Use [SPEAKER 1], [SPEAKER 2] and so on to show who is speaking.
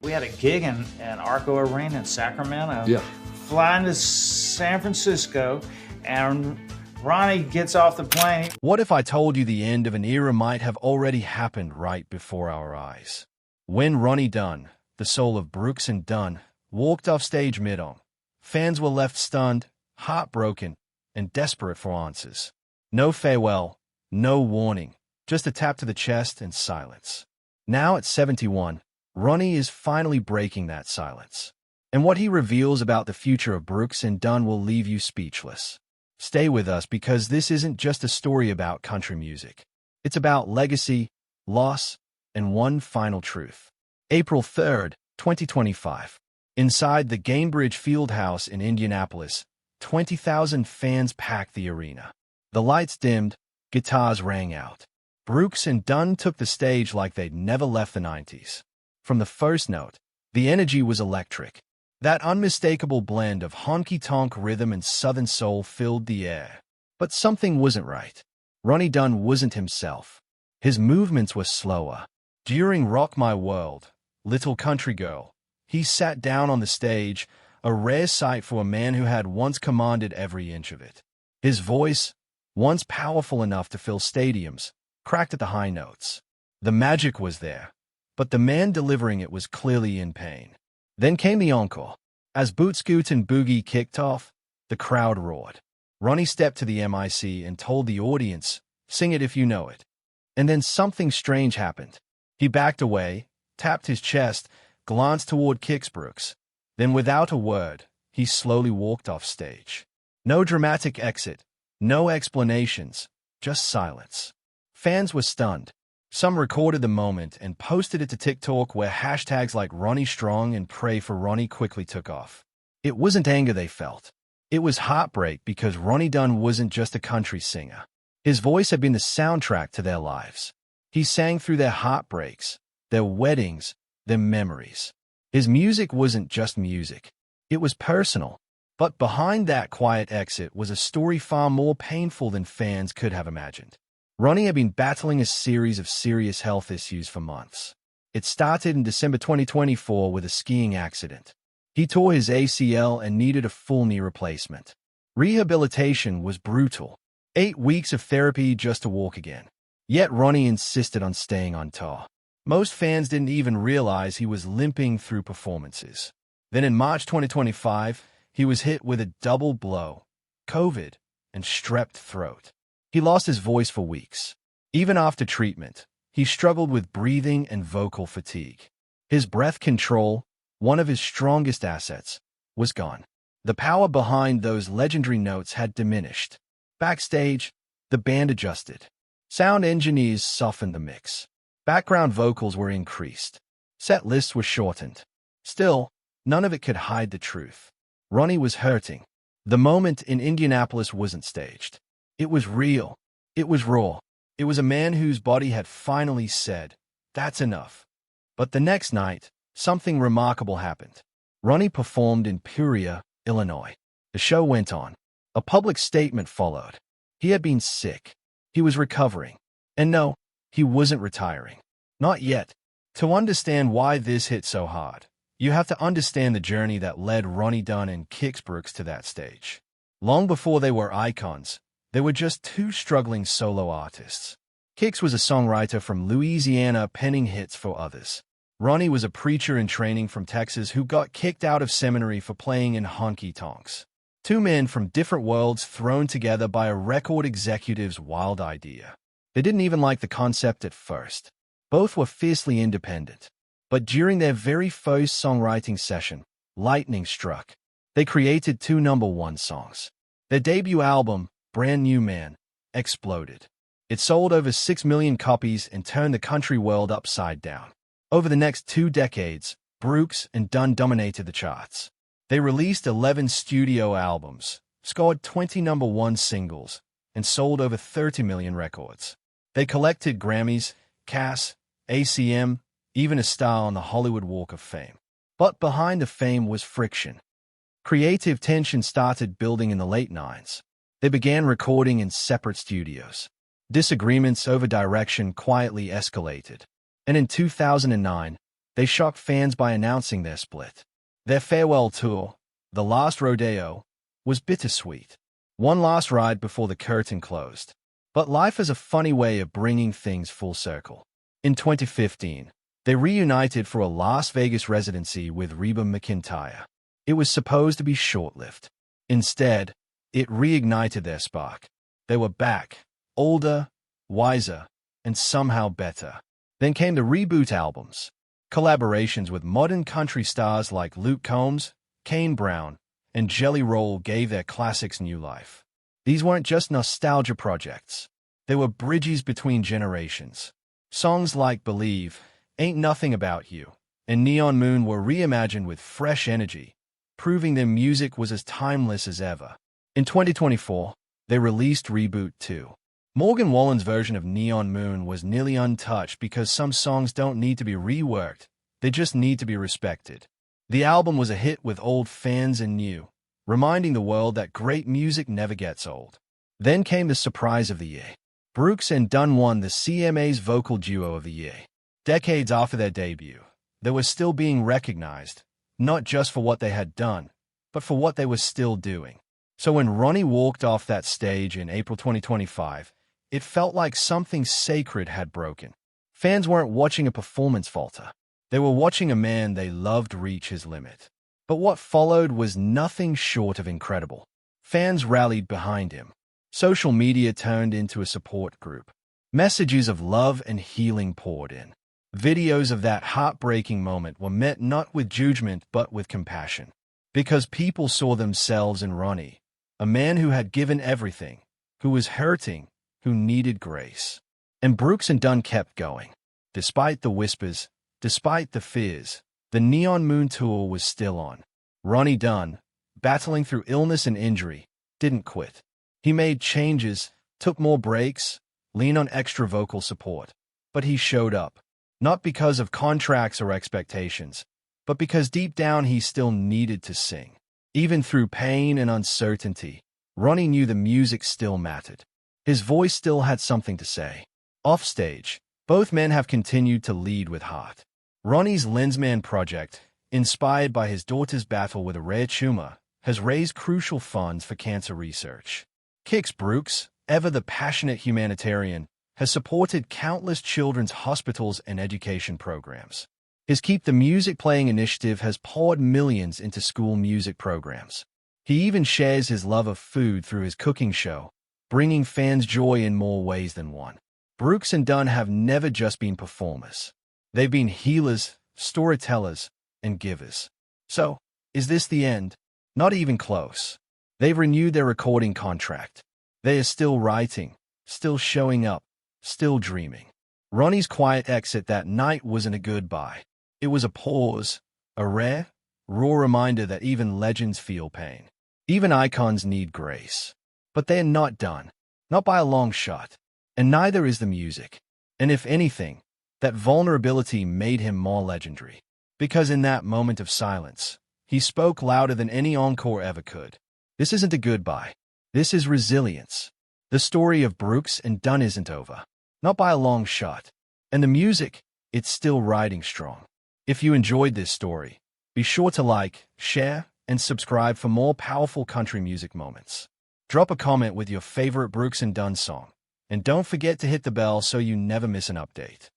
[SPEAKER 1] We had a gig in Arco Arena in Sacramento.
[SPEAKER 2] Yeah.
[SPEAKER 1] Flying to San Francisco, and Ronnie gets off the plane.
[SPEAKER 3] What if I told you the end of an era might have already happened right before our eyes? When Ronnie Dunn, the soul of Brooks and Dunn, walked off stage mid-on, fans were left stunned, heartbroken, and desperate for answers. No farewell, no warning, just a tap to the chest and silence. Now at 71, Ronnie is finally breaking that silence. And what he reveals about the future of Brooks and Dunn will leave you speechless. Stay with us because this isn't just a story about country music. It's about legacy, loss, and one final truth. April 3rd, 2025. Inside the Gainbridge Fieldhouse in Indianapolis, 20,000 fans packed the arena. The lights dimmed, guitars rang out. Brooks and Dunn took the stage like they'd never left the 90s. From the first note, the energy was electric. That unmistakable blend of honky-tonk rhythm and southern soul filled the air. But something wasn't right. Ronnie Dunn wasn't himself. His movements were slower. During Rock My World, Little Country Girl, he sat down on the stage, a rare sight for a man who had once commanded every inch of it. His voice, once powerful enough to fill stadiums, cracked at the high notes. The magic was there, but the man delivering it was clearly in pain. Then came the encore. As Boot Scoot and Boogie kicked off, the crowd roared. Ronnie stepped to the mic and told the audience, "Sing it if you know it." And then something strange happened. He backed away, tapped his chest, glanced toward Brooks. Then without a word, he slowly walked off stage. No dramatic exit, no explanations, just silence. Fans were stunned. Some recorded the moment and posted it to TikTok where hashtags like Ronnie Strong and Pray for Ronnie quickly took off. It wasn't anger they felt. It was heartbreak because Ronnie Dunn wasn't just a country singer. His voice had been the soundtrack to their lives. He sang through their heartbreaks, their weddings, their memories. His music wasn't just music. It was personal. But behind that quiet exit was a story far more painful than fans could have imagined. Ronnie had been battling a series of serious health issues for months. It started in December 2024 with a skiing accident. He tore his ACL and needed a full knee replacement. Rehabilitation was brutal. 8 weeks of therapy just to walk again. Yet Ronnie insisted on staying on tour. Most fans didn't even realize he was limping through performances. Then in March 2025, he was hit with a double blow, COVID and strep throat. He lost his voice for weeks. Even after treatment, he struggled with breathing and vocal fatigue. His breath control, one of his strongest assets, was gone. The power behind those legendary notes had diminished. Backstage, the band adjusted. Sound engineers softened the mix. Background vocals were increased. Set lists were shortened. Still, none of it could hide the truth. Ronnie was hurting. The moment in Indianapolis wasn't staged. It was real. It was raw. It was a man whose body had finally said, "That's enough." But the next night, something remarkable happened. Ronnie performed in Peoria, Illinois. The show went on. A public statement followed. He had been sick. He was recovering. And no, he wasn't retiring. Not yet. To understand why this hit so hard, you have to understand the journey that led Ronnie Dunn and Brooks to that stage. Long before they were icons, they were just two struggling solo artists. Kix was a songwriter from Louisiana penning hits for others. Ronnie was a preacher in training from Texas who got kicked out of seminary for playing in honky-tonks. Two men from different worlds thrown together by a record executive's wild idea. They didn't even like the concept at first. Both were fiercely independent. But during their very first songwriting session, lightning struck. They created two #1 songs. Their debut album, Brand New Man, exploded. It sold over 6 million copies and turned the country world upside down. Over the next 2 decades, Brooks and Dunn dominated the charts. They released 11 studio albums, scored 20 #1 singles, and sold over 30 million records. They collected Grammys, CAS, ACM, even a star on the Hollywood Walk of Fame. But behind the fame was friction. Creative tension started building in the late 90s. They began recording in separate studios. Disagreements over direction quietly escalated. And in 2009, They shocked fans by announcing their split. Their farewell tour, The Last Rodeo, was bittersweet. One last ride before the curtain closed. But life is a funny way of bringing things full circle. In 2015, they reunited for a Las Vegas residency with Reba McEntire. It was supposed to be short-lived. Instead, it reignited their spark. They were back, older, wiser, and somehow better. Then came the reboot albums. Collaborations with modern country stars like Luke Combs, Kane Brown, and Jelly Roll gave their classics new life. These weren't just nostalgia projects. They were bridges between generations. Songs like Believe, Ain't Nothing About You, and Neon Moon were reimagined with fresh energy, proving their music was as timeless as ever. In 2024, they released Reboot 2. Morgan Wallen's version of Neon Moon was nearly untouched because some songs don't need to be reworked, they just need to be respected. The album was a hit with old fans and new, reminding the world that great music never gets old. Then came the surprise of the year. Brooks and Dunn won the CMA's Vocal Duo of the Year. Decades after their debut, they were still being recognized, not just for what they had done, but for what they were still doing. So when Ronnie walked off that stage in April 2025, it felt like something sacred had broken. Fans weren't watching a performance falter. They were watching a man they loved reach his limit. But what followed was nothing short of incredible. Fans rallied behind him. Social media turned into a support group. Messages of love and healing poured in. Videos of that heartbreaking moment were met not with judgment but with compassion. Because people saw themselves in Ronnie, a man who had given everything, who was hurting, who needed grace. And Brooks and Dunn kept going. Despite the whispers, despite the fears, the Neon Moon tour was still on. Ronnie Dunn, battling through illness and injury, didn't quit. He made changes, took more breaks, leaned on extra vocal support. But he showed up, not because of contracts or expectations, but because deep down he still needed to sing. Even through pain and uncertainty, Ronnie knew the music still mattered. His voice still had something to say. Offstage, both men have continued to lead with heart. Ronnie's Lensman project, inspired by his daughter's battle with a rare tumor, has raised crucial funds for cancer research. Kix Brooks, ever the passionate humanitarian, has supported countless children's hospitals and education programs. His Keep the Music Playing initiative has poured millions into school music programs. He even shares his love of food through his cooking show, bringing fans joy in more ways than one. Brooks and Dunn have never just been performers. They've been healers, storytellers, and givers. So, is this the end? Not even close. They've renewed their recording contract. They are still writing, still showing up, still dreaming. Ronnie's quiet exit that night wasn't a goodbye. It was a pause, a rare, raw reminder that even legends feel pain. Even icons need grace. But they're not done. Not by a long shot. And neither is the music. And if anything, that vulnerability made him more legendary. Because in that moment of silence, he spoke louder than any encore ever could. This isn't a goodbye. This is resilience. The story of Brooks and Dunn isn't over. Not by a long shot. And the music, it's still riding strong. If you enjoyed this story, be sure to like, share, and subscribe for more powerful country music moments. Drop a comment with your favorite Brooks and Dunn song. And don't forget to hit the bell so you never miss an update.